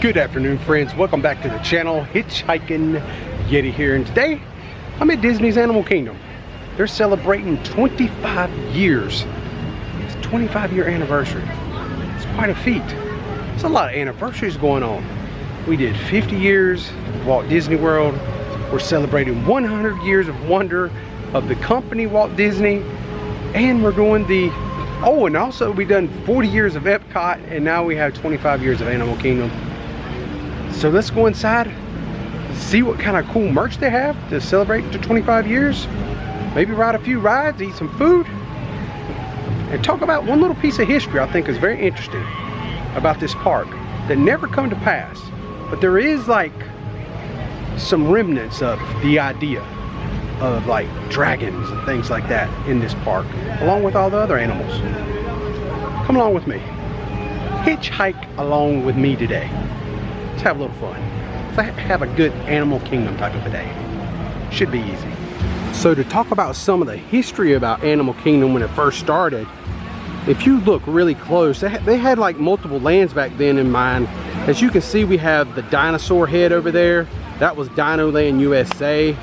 Good afternoon, friends. Welcome back to the channel. Hitchhiking Yeti here, and today I'm at Disney's Animal Kingdom. They're celebrating 25 years. It's a 25-year anniversary. It's quite a feat. There's a lot of anniversaries going on. We did 50 years of Walt Disney World. We're celebrating 100 years of wonder of the company Walt Disney, and we're doing the and also we done 40 years of Epcot, and now we have 25 years of Animal Kingdom. So let's go inside, see what kind of cool merch they have to celebrate the 25 years. Maybe ride a few rides, eat some food, and talk about one little piece of history I think is very interesting about this park that never come to pass. But there is like some remnants of the idea of like dragons and things like that in this park, along with all the other animals. Come along with me. Hitchhike along with me today. Let's have a little fun. Let's have a good Animal Kingdom type of a day. Should be easy. So to talk about some of the history about Animal Kingdom when it first started, if you look really close, they had like multiple lands back then in mind. As you can see, we have the dinosaur head over there. That was Dino Land USA.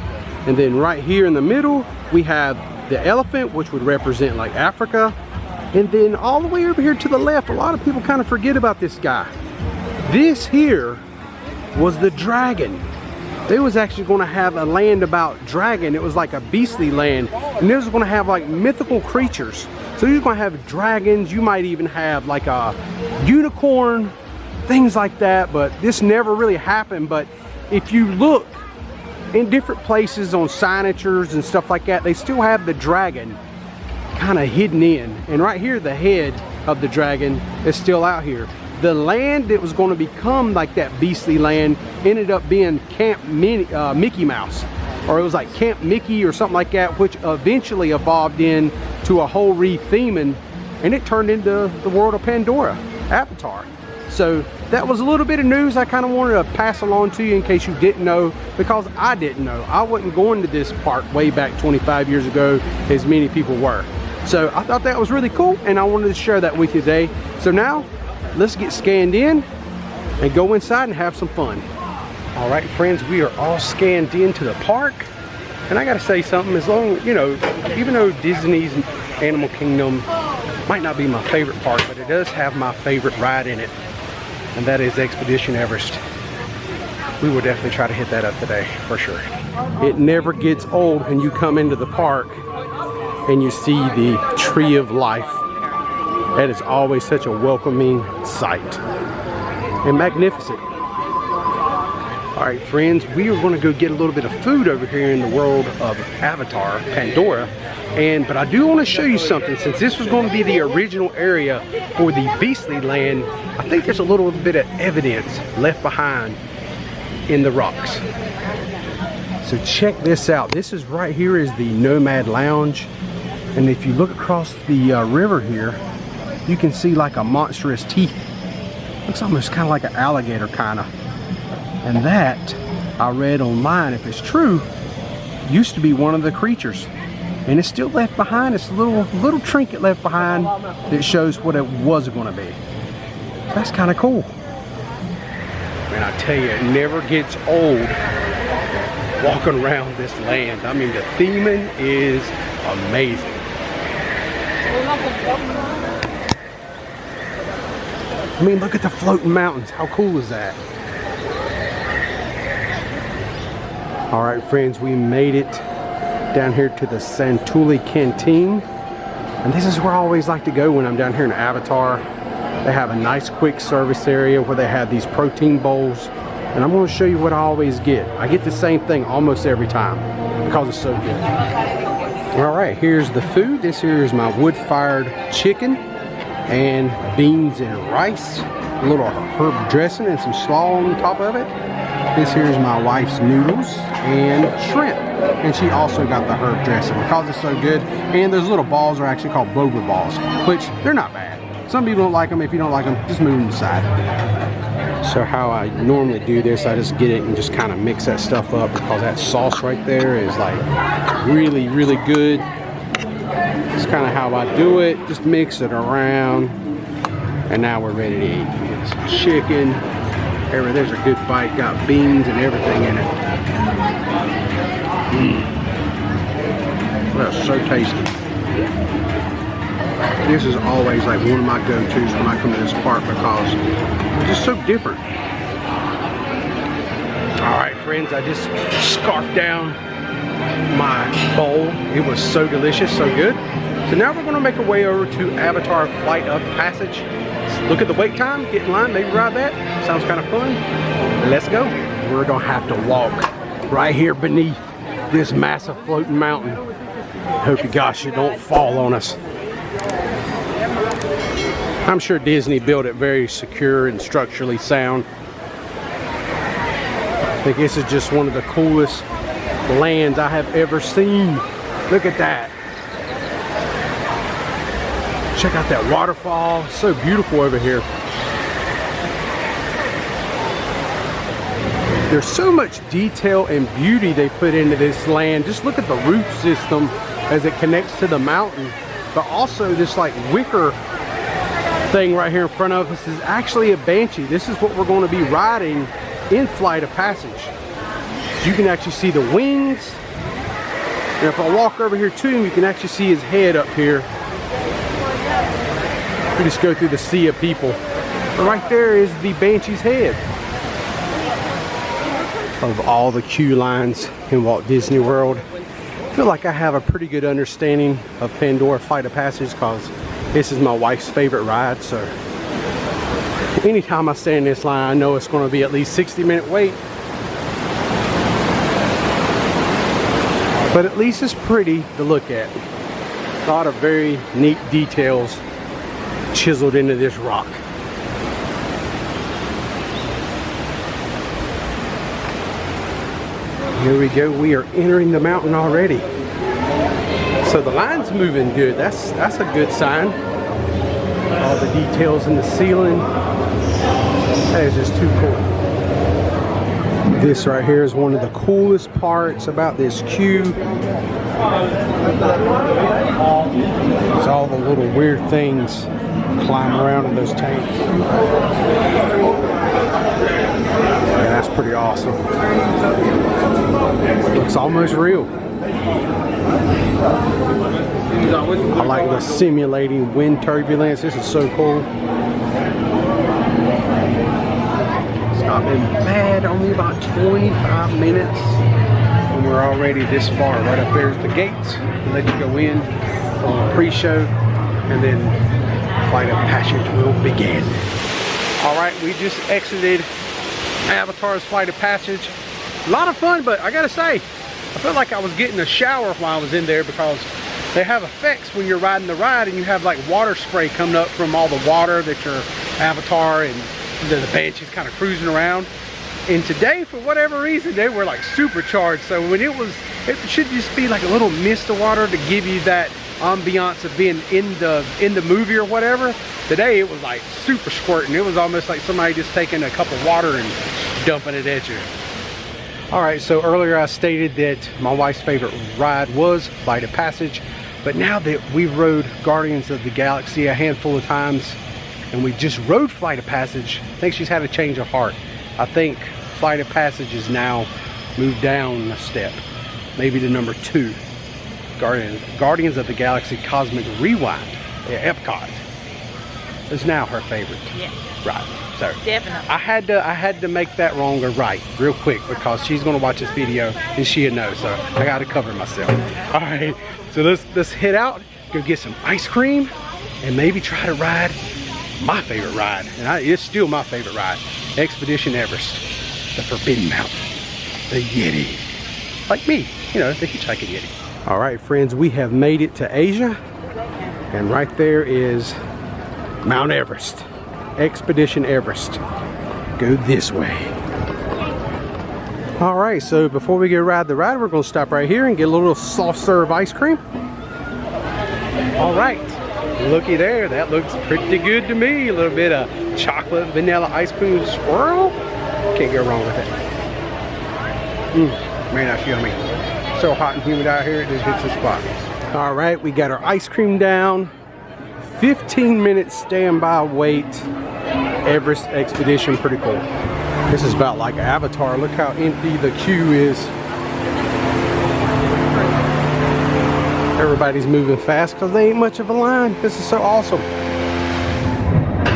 And then right here in the middle, we have the elephant, which would represent like Africa. And then all the way over here to the left, a lot of people kind of forget about this guy. This here was the dragon. They was actually going to have a land about dragon. It was like a beastly land. And this was going to have like mythical creatures. So you're going to have dragons. You might even have like a unicorn, things like that. But this never really happened. But if you look in different places on signatures and stuff like that, they still have the dragon kind of hidden in. And right here, the head of the dragon is still out here. The land that was going to become like that beastly land ended up being Camp Mickey Mouse, or it was like Camp Mickey or something like that, which eventually evolved into a whole re-theming, and it turned into the World of Pandora, Avatar. So that was a little bit of news I kind of wanted to pass along to you in case you didn't know, because I didn't know. I wasn't going to this park way back 25 years ago as many people were. So I thought that was really cool, and I wanted to share that with you today. So now let's get scanned in and go inside and have some fun. All right, friends, we are all scanned into the park. And I gotta say something, as long, you know, even though Disney's Animal Kingdom might not be my favorite park, but it does have my favorite ride in it, and that is Expedition Everest. We will definitely try to hit that up today, for sure. It never gets old when you come into the park and you see the Tree of Life. That is always such a welcoming sight and magnificent. All right, friends, we are going to go get a little bit of food over here in the world of Avatar, Pandora. But I do want to show you something. Since this was going to be the original area for the Beastly Land, I think there's a little bit of evidence left behind in the rocks. So check this out. This is right here is the Nomad Lounge. And if you look across the river here, you can see like a monstrous teeth. Looks almost kind of like an alligator kind of. And that, I read online, if it's true, used to be one of the creatures. And it's still left behind. It's a little trinket left behind that shows what it was going to be. That's kind of cool. And I tell you, it never gets old walking around this land. I mean, the theming is amazing. I mean, look at the floating mountains. How cool is that? All right, friends, we made it down here to the Santuli Canteen. And this is where I always like to go when I'm down here in Avatar. They have a nice quick service area where they have these protein bowls. And I'm going to show you what I always get. I get the same thing almost every time because it's so good. All right, here's the food. This here is my wood-fired chicken and beans and rice, a little herb dressing and some slaw on top of it. This here is my wife's noodles and shrimp, and she also got the herb dressing because it's so good. And those little balls are actually called boba balls, which they're not bad. Some people don't like them. If you don't like them, just move them aside. So how I normally do this, I just get it and just kind of mix that stuff up, because that sauce right there is like really, really good. It's kind of how I do it. Just mix it around, and now we're ready to eat. We get some chicken, There's a good bite. Got beans and everything in it. That's so tasty. This is always like one of my go-tos when I come to this park because it's just so different. All right, friends, I just scarfed down my bowl. It was so delicious, so good. So now we're gonna make our way over to Avatar Flight of Passage. Look at the wait time, get in line, maybe ride that. Sounds kind of fun. Let's go. We're gonna have to walk right here beneath this massive floating mountain. Hope to gosh it don't fall on us. I'm sure Disney built it very secure and structurally sound. I think this is just one of the coolest lands I have ever seen. Look at that. Check out that waterfall. So beautiful over here. There's so much detail and beauty they put into this land. Just look at the root system as it connects to the mountain. But also this like wicker thing right here in front of us is actually a banshee. This is what we're going to be riding in Flight of Passage. You can actually see the wings. And if I walk over here to him, you can actually see his head up here. We just go through the sea of people. But right there is the banshee's head. Of all the queue lines in Walt Disney World, I feel like I have a pretty good understanding of Pandora Flight of Passage because this is my wife's favorite ride. So anytime I stand in this line, I know it's going to be at least 60-minute wait. But at least it's pretty to look at. A lot of very neat details chiseled into this rock. Here we go. We are entering the mountain already. So the line's moving good. That's a good sign. All the details in the ceiling. That is just too cool. This right here is one of the coolest parts about this queue. It's all the little weird things climb around in those tanks. Yeah, that's pretty awesome. Looks almost real. I like the simulating wind turbulence. This is so cool. It's not been bad, only about 25 minutes. And we're already this far. Right up there's the gates. We'll let you go in on the pre-show. And then Flight of Passage will begin. All right, we just exited Avatar's Flight of Passage. A lot of fun, but I gotta say, I felt like I was getting a shower while I was in there because they have effects when you're riding the ride and you have like water spray coming up from all the water that your avatar and the banshee's kind of cruising around. And today, for whatever reason, they were like supercharged. So when it should just be like a little mist of water to give you that ambiance of being in the movie or whatever. Today it was like super squirting. It was almost like somebody just taking a cup of water and dumping it at you. All right, so earlier I stated that my wife's favorite ride was Flight of Passage, but now that we've rode Guardians of the Galaxy a handful of times and we just rode Flight of Passage, I think she's had a change of heart. I think Flight of Passage is now moved down a step, maybe to number 2. Guardians of the Galaxy Cosmic Rewind at Epcot is now her favorite. Yeah. Right. So definitely. I had to make that wrong or right real quick because she's gonna watch this video and she'll know. So I gotta cover myself. All right. So let's head out, go get some ice cream, and maybe try to ride my favorite ride. And it's still my favorite ride. Expedition Everest, the Forbidden Mountain, the Yeti. Like me, you know, the hitchhiking Yeti. All right, friends, we have made it to Asia, and right there is Mount Everest, Expedition Everest. Go this way. All right, so before we go ride the ride, we're gonna stop right here and get a little soft serve ice cream. All right, looky there, that looks pretty good to me. A little bit of chocolate vanilla ice cream swirl. Can't go wrong with it. Man, that's yummy. So hot and humid out here, it just hits the spot. All right, we got our ice cream down. 15-minute standby wait. Everest expedition, pretty cool. This is about like Avatar. Look how empty the queue is. Everybody's moving fast because there ain't much of a line. This is so awesome.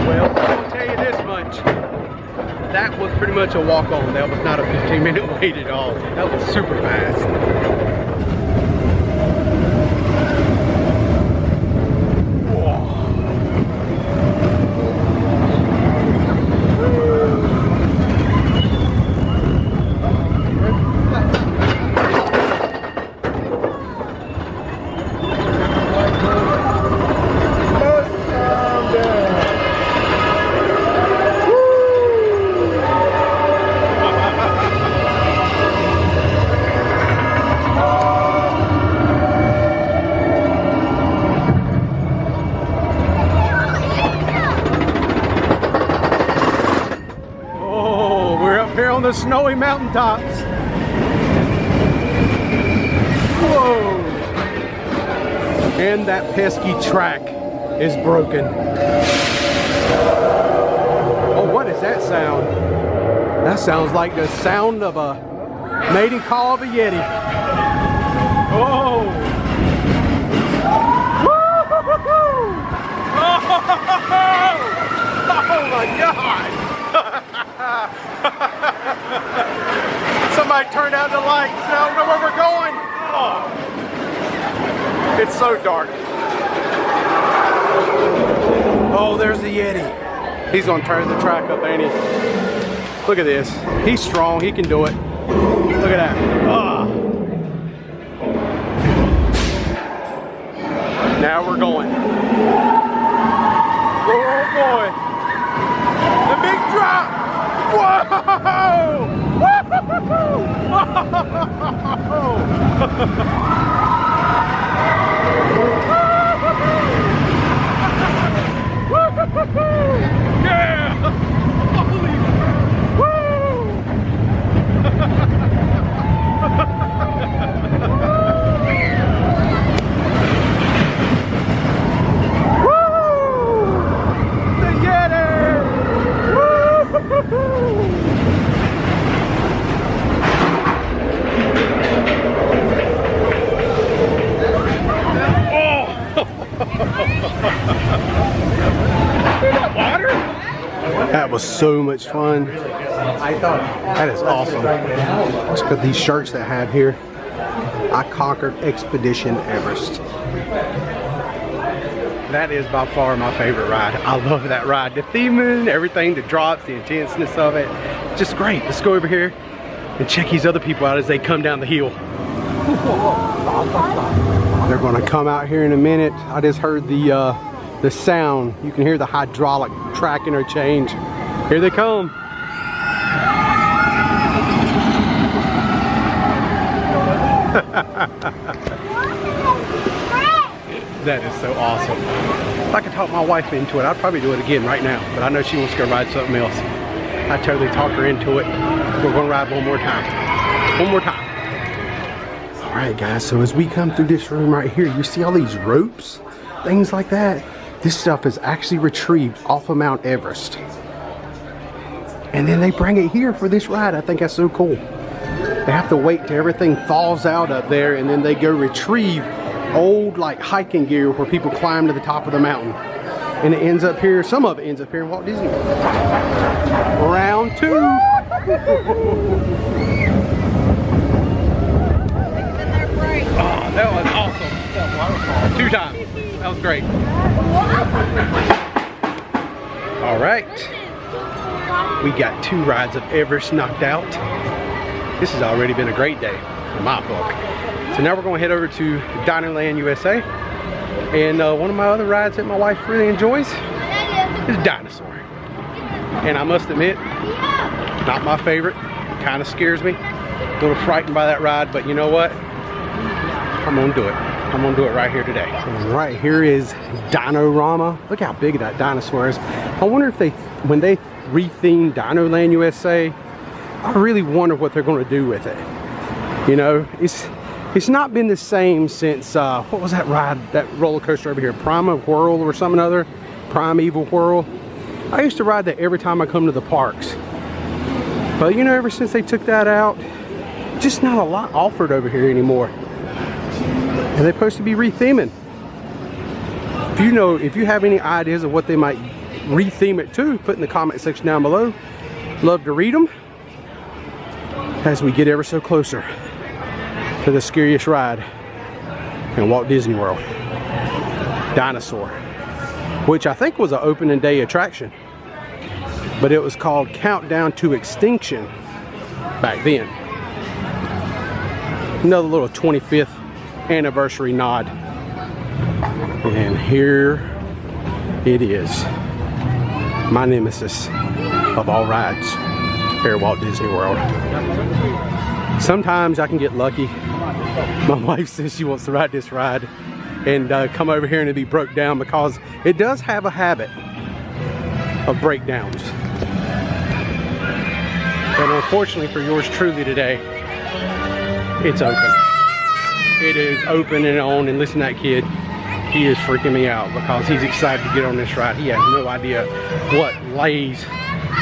Well, I'll tell you this much. That was pretty much a walk-on. That was not a 15-minute wait at all. That was super fast. On the snowy mountaintops. Whoa! And that pesky track is broken. Oh, what is that sound? That sounds like the sound of a mating call of a Yeti. Oh! Oh my God! Somebody turned out the lights. I don't know where we're going. Oh. It's so dark. Oh, there's the Yeti. He's gonna turn the track up, ain't he? Look at this. He's strong. He can do it. Look at that. Oh. Now we're going. Oh boy. The big drop. Whoa! Yeah! Holy! Woo! Woo! The Yeti! Woo! That was so much fun. That is awesome. Let's look at these shirts that I have here. I conquered Expedition Everest. That is by far my favorite ride. I love that ride. The theming, everything, the drops, the intenseness of it. Just great. Let's go over here and check these other people out as they come down the hill. They're gonna come out here in a minute. I just heard the sound. You can hear the hydraulic track interchange. Here they come. That is so awesome. If I could talk my wife into it, I'd probably do it again right now, but I know she wants to go ride something else. I totally talked her into it. We're gonna ride one more time. One more time. All right, guys, so as we come through this room right here, you see all these ropes, things like that. This stuff is actually retrieved off of Mount Everest. And then they bring it here for this ride. I think that's so cool. They have to wait till everything thaws out up there, and then they go retrieve old like hiking gear where people climb to the top of the mountain. And it ends up here, some of it ends up here in Walt Disney World. Round two. Oh, that was awesome. 2 times. That was great. All right. We got 2 rides of Everest knocked out. This has already been a great day in my book. So now we're going to head over to Dinoland USA. And one of my other rides that my wife really enjoys is Dinosaur. And I must admit, not my favorite. Kind of scares me. A little frightened by that ride, but you know what? I'm going to do it. I'm going to do it right here today. And right here is Dino-Rama. Look how big that dinosaur is. I wonder if when they retheme Dinoland USA, I really wonder what they're going to do with it. You know, it's not been the same since, what was that ride, that roller coaster over here? Primeval Whirl or something other? Primeval Whirl. I used to ride that every time I come to the parks. But you know, ever since they took that out, just not a lot offered over here anymore. And they're supposed to be retheming. If you have any ideas of what they might retheme it to, put in the comment section down below. Love to read them as we get ever so closer to the scariest ride in Walt Disney World, Dinosaur, which I think was an opening day attraction, but it was called Countdown to Extinction back then. Another little 25th anniversary nod. And here it is, my nemesis of all rides here at Walt Disney World. Sometimes I can get lucky. My wife says she wants to ride this ride and come over here and it'll be broke down, because it does have a habit of breakdowns. But unfortunately for yours truly today, it's open. It is open and on, and listen to that kid. He is freaking me out because he's excited to get on this ride. He has no idea what lays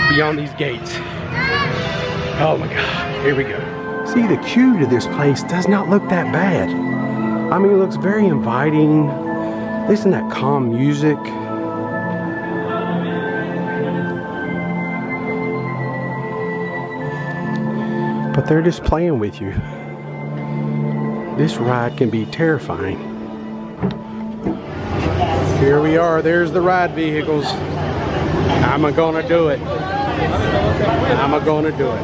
beyond these gates. Oh my God, here we go. See, the queue to this place does not look that bad. I mean, it looks very inviting. Listen to that calm music. But they're just playing with you. This ride can be terrifying. Here we are, there's the ride vehicles. I'm gonna do it. I'm gonna do it.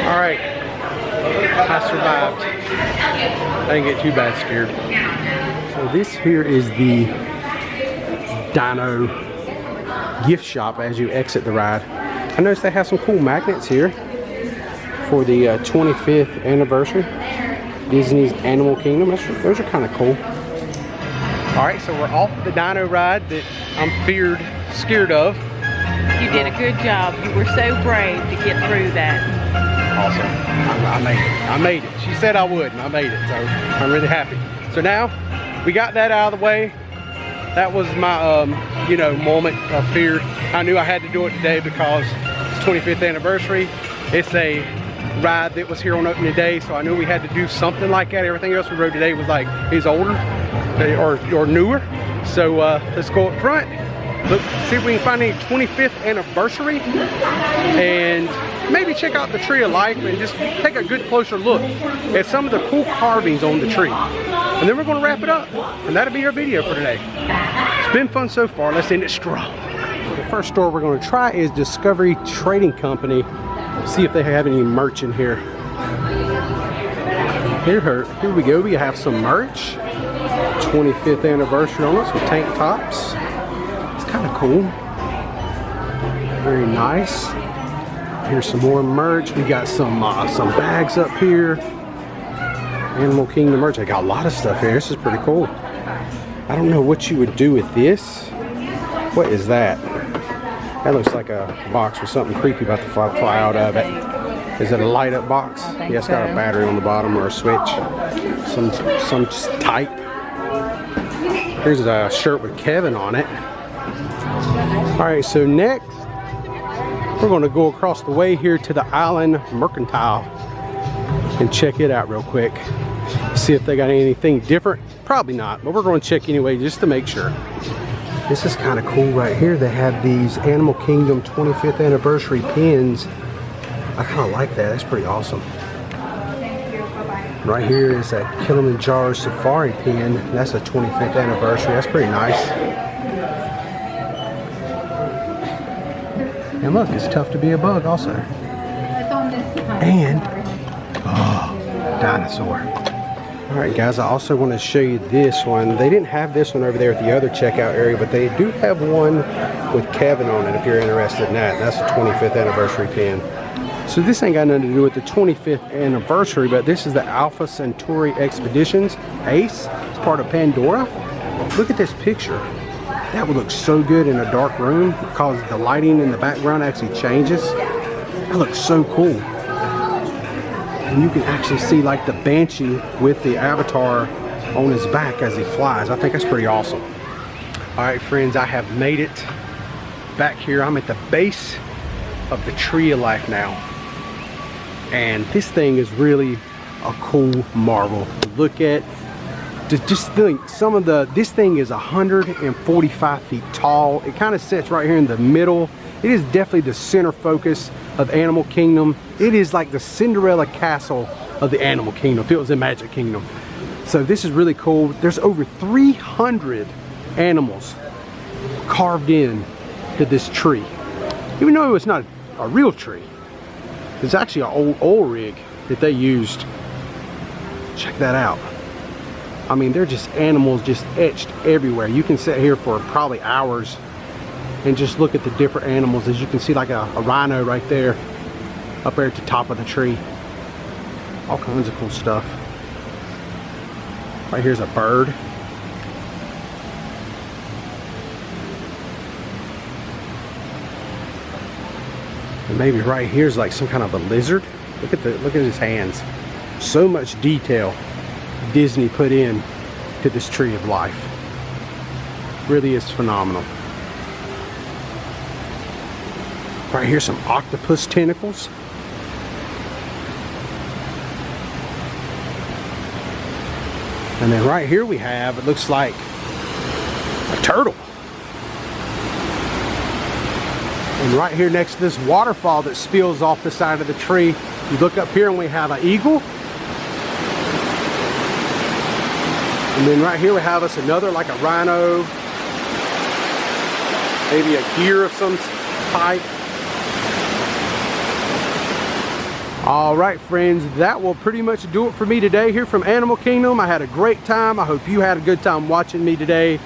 All right, I survived. I didn't get too bad scared. So this here is the Dino gift shop as you exit the ride. I noticed they have some cool magnets here for the 25th anniversary. Disney's Animal Kingdom. Those are kind of cool. All right, so we're off the dino ride that I'm scared of. You did a good job. You were so brave to get through that. Awesome. I made it. She said I would, and I made it, so I'm really happy. So now, we got that out of the way. That was my, moment of fear. I knew I had to do it today because it's 25th anniversary. It's a ride that was here on opening day, so I knew we had to do something like that. Everything else we rode today was like, is older or newer. So let's go up front, look, see if we can find any 25th anniversary, and maybe check out the Tree of Life and just take a good closer look at some of the cool carvings on the tree. And then we're going to wrap it up, and that'll be our video for today. It's been fun so far. Let's end it strong. The first store we're going to try is Discovery Trading Company. See if they have any merch in here. Here we go. We have some merch. 25th anniversary on us with tank tops. It's kind of cool. Very nice. Here's some more merch. We got some bags up here. Animal Kingdom merch. I got a lot of stuff here. This is pretty cool. I don't know what you would do with this. What is that? That looks like a box with something creepy about to fly out of it. Is it a light up box? Yeah, it's got a battery on the bottom or a switch. Some type. Here's a shirt with Kevin on it. Alright, so next we're going to go across the way here to the Island Mercantile and check it out real quick. See if they got anything different. Probably not, but we're going to check anyway just to make sure. This is kind of cool right here. They have these Animal Kingdom 25th anniversary pins. I kind of like that. That's pretty awesome. Right here is that Kilimanjaro Safari pin. That's a 25th anniversary. That's pretty nice. And look, it's tough to be a bug also. And, oh, dinosaur. Alright guys, I also want to show you this one. They didn't have this one over there at the other checkout area, but they do have one with Kevin on it if you're interested in that. That's a 25th anniversary pin. So this ain't got nothing to do with the 25th anniversary, but this is the Alpha Centauri Expeditions Ace. It's part of Pandora. Look at this picture. That would look so good in a dark room because the lighting in the background actually changes. That looks so cool. And you can actually see like the Banshee with the avatar on his back as he flies. I think that's pretty awesome. All right, friends, I have made it back here. I'm at the base of the tree of life now. And this thing is really a cool marvel to look at. Just think, this thing is 145 feet tall. It kind of sits right here in the middle. It is definitely the center focus of Animal Kingdom. It is like the Cinderella castle of the Animal Kingdom if it was in Magic Kingdom. So this is really cool. There's over 300 animals carved in to this tree. Even though it's not a real tree, it's actually an old oil rig that they used. Check that out. I mean, they're just animals just etched everywhere. You can sit here for probably hours and just look at the different animals. As you can see, like a rhino right there, up there at the top of the tree. All kinds of cool stuff. Right here's a bird. And maybe right here's like some kind of a lizard. Look at his hands. So much detail Disney put in to this tree of life. Really is phenomenal. Right here's some octopus tentacles. And then right here we have, it looks like a turtle. And right here next to this waterfall that spills off the side of the tree, you look up here and we have an eagle. And then right here we have us another, like a rhino, maybe a deer of some type. All right, friends, that will pretty much do it for me today here from Animal Kingdom. I had a great time. I hope you had a good time watching me today.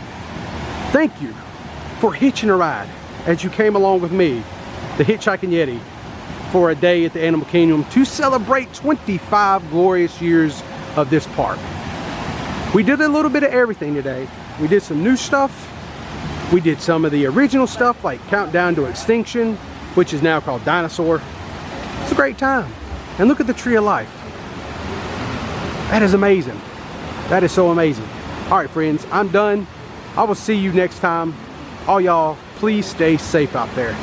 Thank you for hitching a ride as you came along with me, the Hitchhiking Yeti, for a day at the Animal Kingdom to celebrate 25 glorious years of this park. We did a little bit of everything today. We did some new stuff. We did some of the original stuff like Countdown to Extinction, which is now called Dinosaur. It's a great time. And look at the Tree of Life. That is amazing. That is so amazing. All right, friends, I'm done. I will see you next time. All y'all, please stay safe out there.